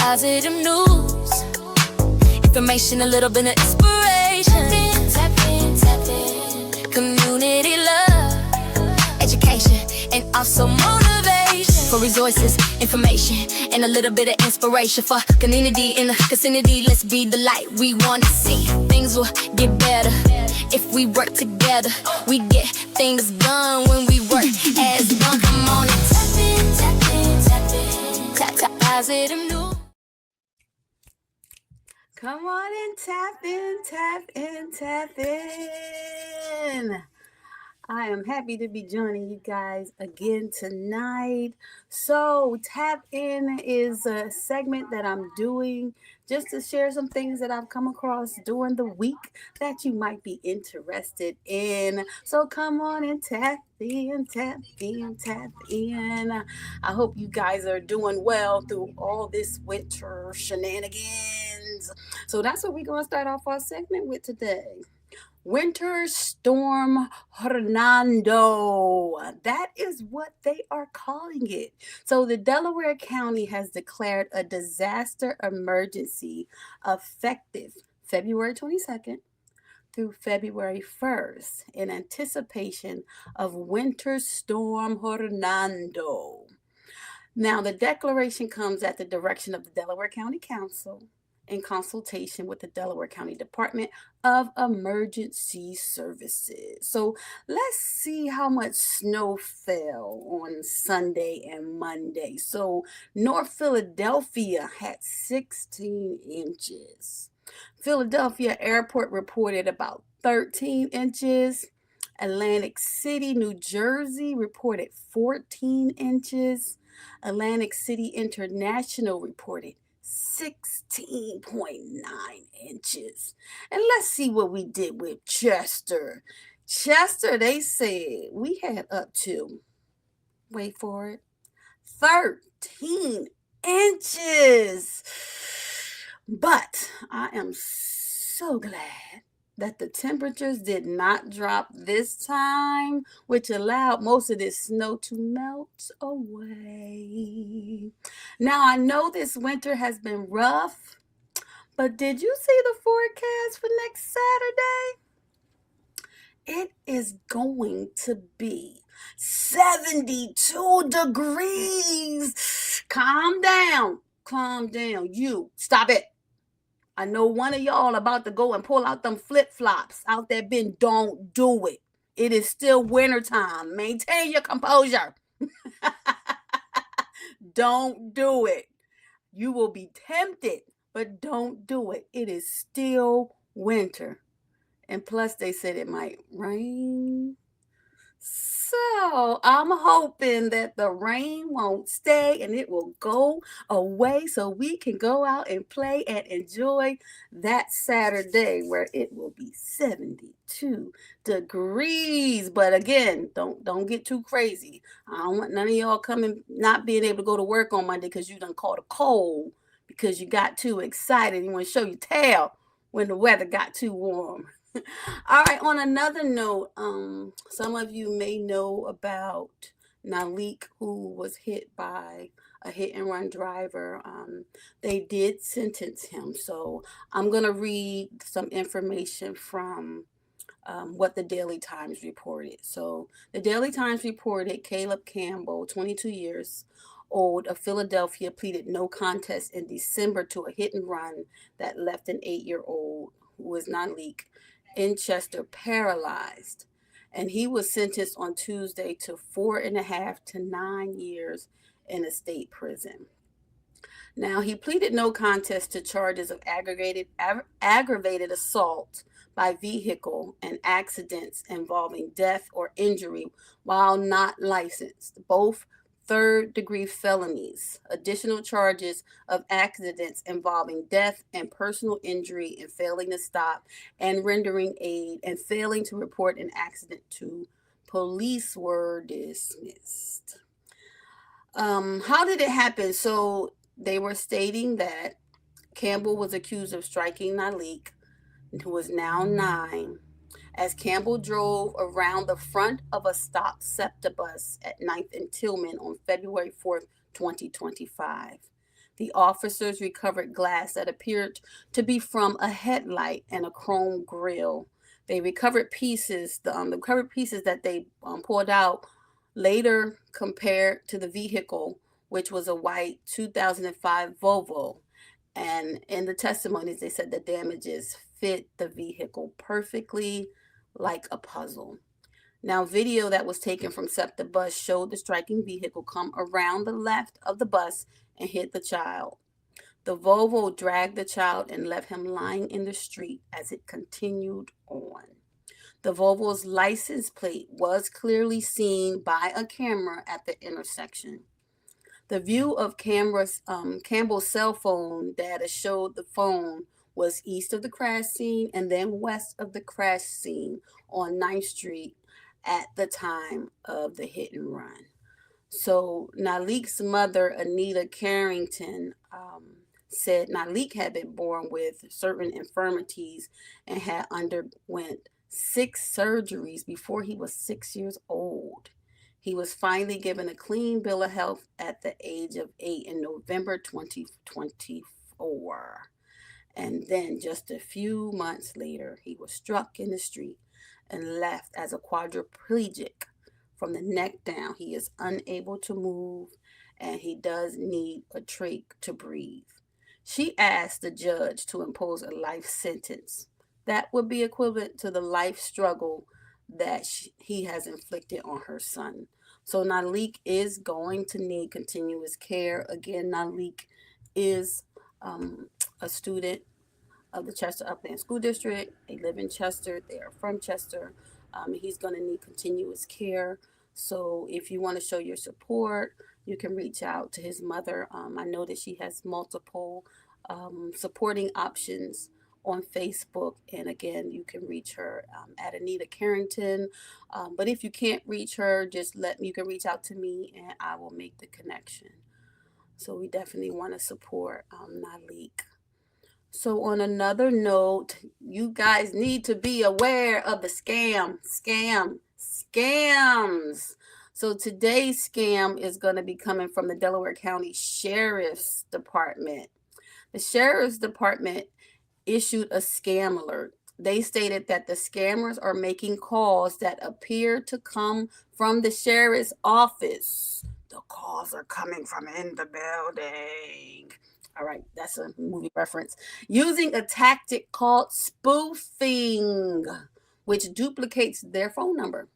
positive news, information, a little bit of inspiration. Tap in, tap in. Community love, education, and also motivation. For resources, information, and a little bit of inspiration. For community in the vicinity, let's be the light we want to see. Things will get better if we work together. We get things done when we work as one. Come on and tap in, tap in, tap in. Tap positive news. Come on and tap in, tap in, tap in. I am happy to be joining you guys again tonight. So, Tap In is a segment that I'm doing just to share some things that I've come across during the week that you might be interested in. So, come on and tap in, tap in, tap in. I hope you guys are doing well through all this winter shenanigans. So, that's what we're going to start off our segment with today. Winter Storm Hernando. That is what they are calling it. So the Delaware County has declared a disaster emergency effective February 22nd through February 1st in anticipation of Winter Storm Hernando. Now, the declaration comes at the direction of the Delaware County Council in consultation with the Delaware County Department of Emergency Services. So let's see how much snow fell on Sunday and Monday. So North Philadelphia had 16 inches. Philadelphia Airport reported about 13 inches. Atlantic City, New Jersey reported 14 inches. Atlantic City International reported 16.9 inches. And let's see what we did with Chester. Chester, they said we had up to, wait for it, 13 inches. But I am so glad that the temperatures did not drop this time, which allowed most of this snow to melt away. Now, I know this winter has been rough, but did you see the forecast for next Saturday? It is going to be 72 degrees. Calm down. Calm down. You, stop it. I know one of y'all about to go and pull out them flip-flops out there. Don't do it. It is still wintertime. Maintain your composure. Don't do it. You will be tempted, but don't do it. It is still winter. And plus, they said it might rain. So I'm hoping that the rain won't stay and it will go away so we can go out and play and enjoy that Saturday where it will be 72 degrees. But again, don't get too crazy. I don't want none of y'all coming not being able to go to work on Monday because you done caught a cold because you got too excited. You want to show your tail when the weather got too warm. All right, on another note, some of you may know about Nalik, who was hit by a hit and run driver. They did sentence him. So I'm going to read some information from what the Daily Times reported. So the Daily Times reported Caleb Campbell, 22 years old of Philadelphia, pleaded no contest in December to a hit and run that left an 8-year-old who was Nalik in Chester paralyzed, and he was sentenced on Tuesday to 4.5 to 9 years in a state prison. Now, he pleaded no contest to charges of aggravated assault by vehicle and accidents involving death or injury while not licensed, both third-degree felonies, additional charges of accidents involving death and personal injury and failing to stop and rendering aid and failing to report an accident to police were dismissed. How did it happen? So they were stating that Campbell was accused of striking Nalik, who is now 9, as Campbell drove around the front of a stopped SEPTA bus at 9th and Tillman on February 4th, 2025. The officers recovered glass that appeared to be from a headlight and a chrome grille. They recovered pieces, the recovered pieces that they pulled out later compared to the vehicle, which was a white 2005 Volvo. And in the testimonies, they said the damages fit the vehicle perfectly like a puzzle. Now, video that was taken from SEPTA bus showed the striking vehicle come around the left of the bus and hit the child. The Volvo dragged the child and left him lying in the street as it continued on. The Volvo's license plate was clearly seen by a camera at the intersection. The view of Campbell's cell phone data showed the phone was east of the crash scene and then west of the crash scene on 9th Street at the time of the hit and run. So Nalik's mother, Anita Carrington, said Nalik had been born with certain infirmities and had underwent 6 surgeries before he was 6 years old. He was finally given a clean bill of health at the age of 8 in November 2024. And then just a few months later, he was struck in the street and left as a quadriplegic from the neck down. He is unable to move and he does need a trach to breathe. She asked the judge to impose a life sentence that would be equivalent to the life struggle that he has inflicted on her son. So Nalik is going to need continuous care. Again, Nalik is a student of the Chester Upland School District. They live in Chester. They are from Chester. He's going to need continuous care. So if you want to show your support, you can reach out to his mother. I know that she has multiple supporting options on Facebook. And again, you can reach her at Anita Carrington. But if you can't reach her, you can reach out to me and I will make the connection. So we definitely want to support Nalik. So on another note, you guys need to be aware of the scams. So today's scam is going to be coming from the Delaware County Sheriff's Department. The Sheriff's Department issued a scam alert. They stated that the scammers are making calls that appear to come from the sheriff's office. The calls are coming from in the building. All right, that's a movie reference. Using a tactic called spoofing, which duplicates their phone number.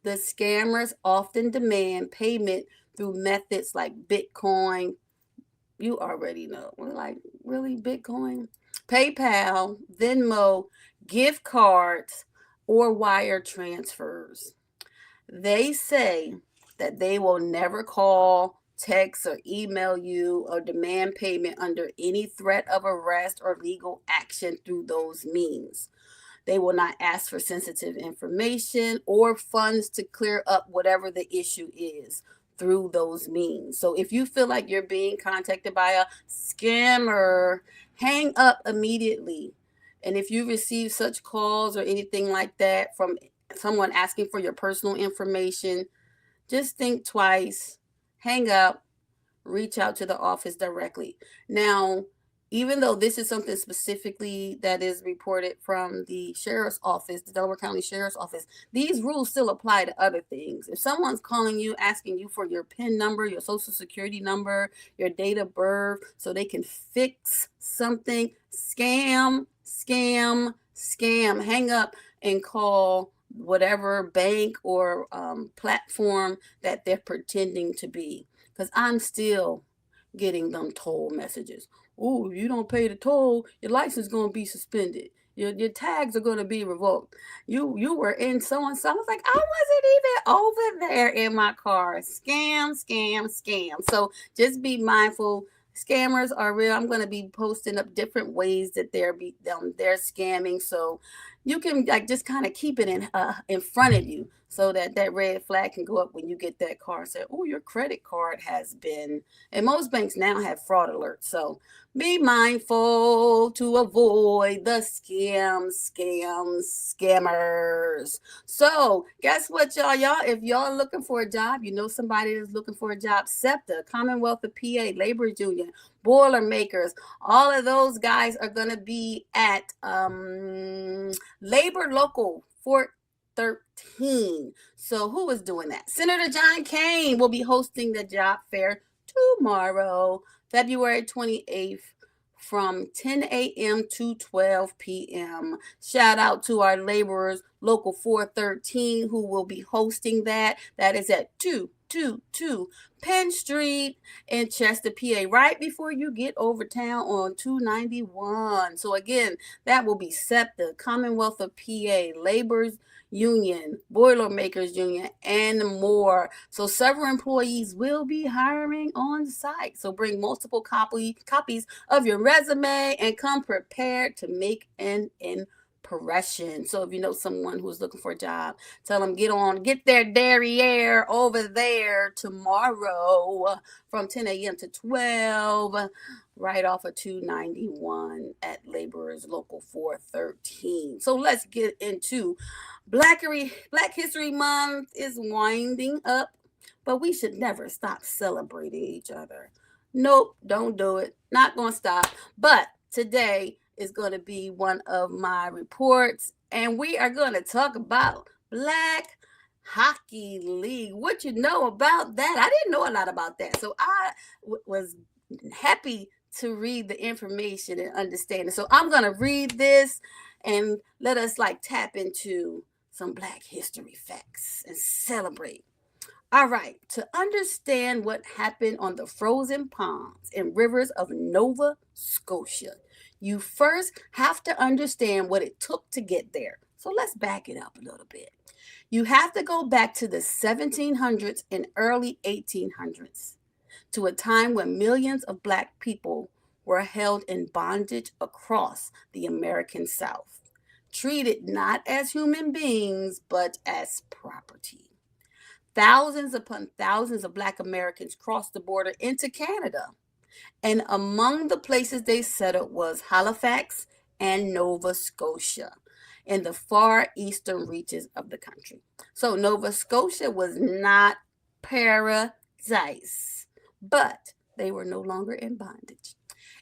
The scammers often demand payment through methods like Bitcoin. You already know. We're like, really, Bitcoin? PayPal, Venmo, gift cards, or wire transfers. They say that they will never call, text, or email you or demand payment under any threat of arrest or legal action through those means. They will not ask for sensitive information or funds to clear up whatever the issue is through those means. So if you feel like you're being contacted by a scammer, hang up immediately. And if you receive such calls or anything like that from someone asking for your personal information, just think twice, hang up, reach out to the office directly. Now, even though this is something specifically that is reported from the sheriff's office, the Delaware County Sheriff's Office, these rules still apply to other things. If someone's calling you, asking you for your PIN number, your social security number, your date of birth, so they can fix something, scam. Hang up and call whatever bank or platform that they're pretending to be. Because I'm still getting them toll messages. Oh, if you don't pay the toll, your license is going to be suspended. Your tags are going to be revoked. You were in so-and-so. I was like, I wasn't even over there in my car. Scam. So just be mindful. Scammers are real. I'm going to be posting up different ways that they're scamming. So you can just kind of keep it in front of you so that that red flag can go up when you get that car and say, oh, your credit card has been, and most banks now have fraud alerts. So be mindful to avoid the scammers. So guess what, y'all? If y'all looking for a job, you know somebody that's looking for a job, SEPTA, Commonwealth of PA, Labor Union, Boilermakers, all of those guys are going to be at Labor Local 413. So who is doing that? Senator John Kane will be hosting the job fair tomorrow, February 28th, from 10 a.m. to 12 p.m. Shout out to our laborers, Local 413, who will be hosting that. That is at 222 Penn Street in Chester, PA, right before you get over town on 291. So again, that will be SEPTA, Commonwealth of PA, Labor's Union, Boilermakers Union, and more. So several employees will be hiring on site. So bring multiple copies of your resume and come prepared to make an impression. So if you know someone who's looking for a job, tell them get their derriere over there tomorrow from 10 a.m. to 12, right off of 291 at Laborers Local 413. So let's get into Black History Month is winding up, but we should never stop celebrating each other. Nope, don't do it. Not going to stop. But today is going to be one of my reports, and we are going to talk about Black Hockey League. What you know about that? I didn't know a lot about that, so I was happy to read the information and understand it. So I'm going to read this and let us tap into some Black history facts and celebrate. All right, to understand what happened on the frozen ponds and rivers of Nova Scotia, you first have to understand what it took to get there. So let's back it up a little bit. You have to go back to the 1700s and early 1800s, to a time when millions of Black people were held in bondage across the American South, treated not as human beings, but as property. Thousands upon thousands of Black Americans crossed the border into Canada, and among the places they settled was Halifax and Nova Scotia in the far eastern reaches of the country. So Nova Scotia was not paradise, but they were no longer in bondage.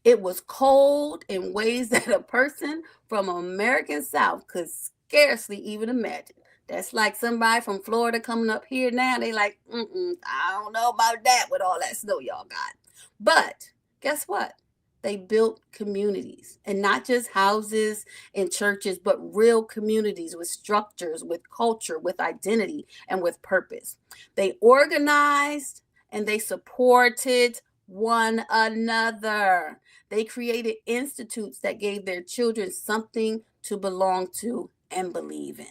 It was cold in ways that a person from American South could scarcely even imagine. That's like somebody from Florida coming up here now. They like, I don't know about that with all that snow y'all got. But guess what? They built communities, and not just houses and churches, but real communities with structures, with culture, with identity, and with purpose. They organized and they supported one another. They created institutes that gave their children something to belong to and believe in.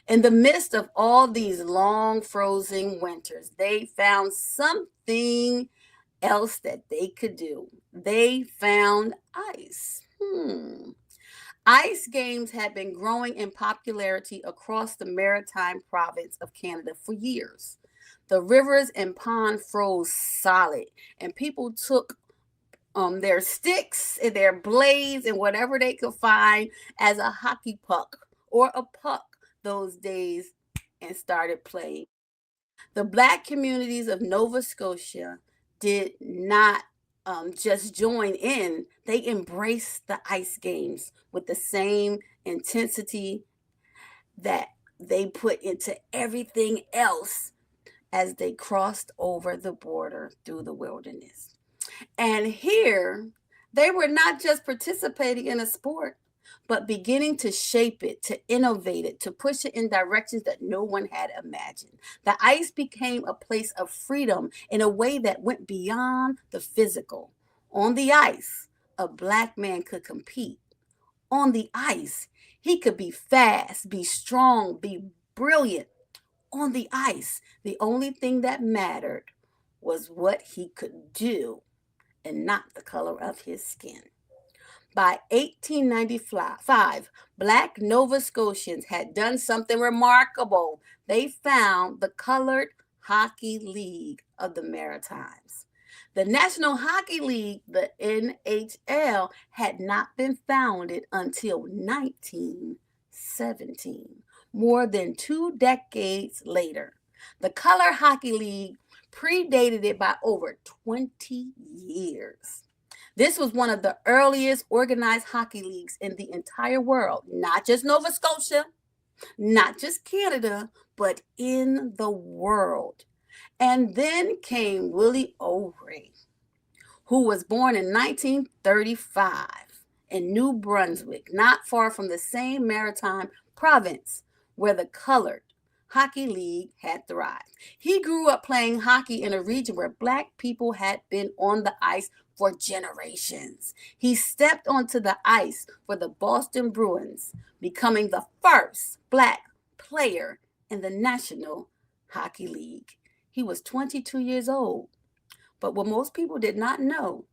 In the midst of all these long frozen winters, they found something else that they could do. They found ice. Ice games had been growing in popularity across the maritime province of Canada for years. The rivers and ponds froze solid, and people took their sticks and their blades and whatever they could find as a hockey puck or a puck those days and started playing. The Black communities of Nova Scotia did not just join in, they embraced the ice games with the same intensity that they put into everything else as they crossed over the border through the wilderness. And here, they were not just participating in a sport, but beginning to shape it, to innovate it, to push it in directions that no one had imagined. The ice became a place of freedom in a way that went beyond the physical. On the ice, a Black man could compete. On the ice, he could be fast, be strong, be brilliant. On the ice, the only thing that mattered was what he could do and not the color of his skin. By 1895, Black Nova Scotians had done something remarkable. They found the Colored Hockey League of the Maritimes. The National Hockey League, the NHL, had not been founded until 1917, more than 2 decades later. The Colored Hockey League predated it by over 20 years. This was one of the earliest organized hockey leagues in the entire world, not just Nova Scotia, not just Canada, but in the world. And then came Willie O'Ree, who was born in 1935 in New Brunswick, not far from the same maritime province where the Colored Hockey League had thrived. He grew up playing hockey in a region where Black people had been on the ice for generations. He stepped onto the ice for the Boston Bruins, becoming the first Black player in the National Hockey League. He was 22 years old, but what most people did not know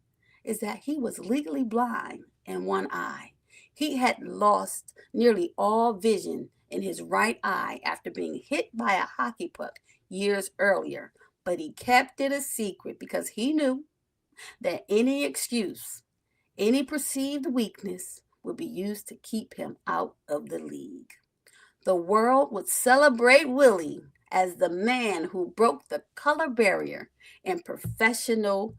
is that he was legally blind in one eye. He had lost nearly all vision in his right eye after being hit by a hockey puck years earlier, but he kept it a secret because he knew that any excuse, any perceived weakness would be used to keep him out of the league. The world would celebrate Willie as the man who broke the color barrier in professional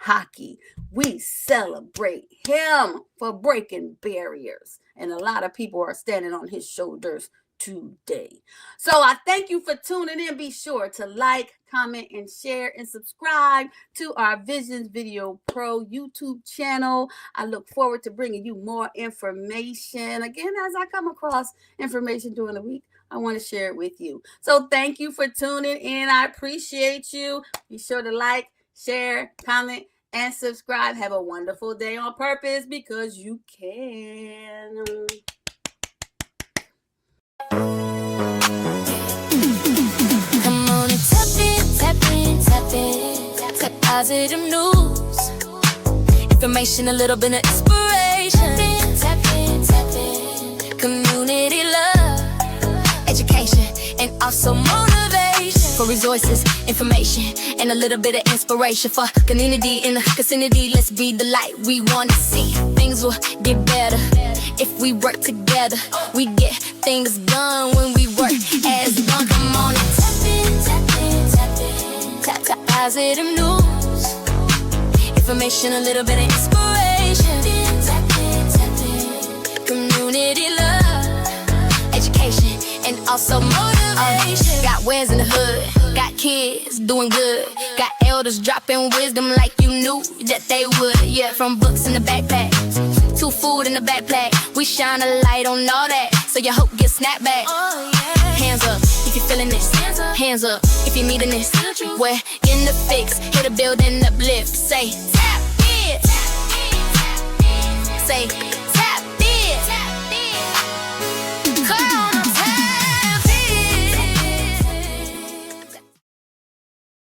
hockey. We celebrate him for breaking barriers, and a lot of people are standing on his shoulders today. So I thank you for tuning in. Be sure to like, comment, and share, and subscribe to our Visions Video Pro YouTube channel. I look forward to bringing you more information. Again, as I come across information during the week, I want to share it with you. So thank you for tuning in. I appreciate you. Be sure to like, share, comment, and subscribe. Have a wonderful day on purpose, because you can. Come on and tap in, tap in, tap in. Tap positive news, information, a little bit of inspiration. Tap in, tap in. Community love, education, and also motivation. For resources, information, and a little bit of inspiration. For community in the vicinity, let's be the light we want to see. Things will get better if we work together. We get things done when we work as one. Come on and tap in, tap in, tap in. Tap positive news, information, a little bit of inspiration. Tap in, tap in. Community love, education, and also motivation. Got wins in the hood, got kids doing good, got elders dropping wisdom like you knew that they would. Yeah, from books in the backpack to food in the backpack, we shine a light on all that, so your hope gets snapped back. Oh, yeah. Hands up if you're feeling this, hands up if you're needing this. We're in the fix, here to build and uplift. Say tap in, say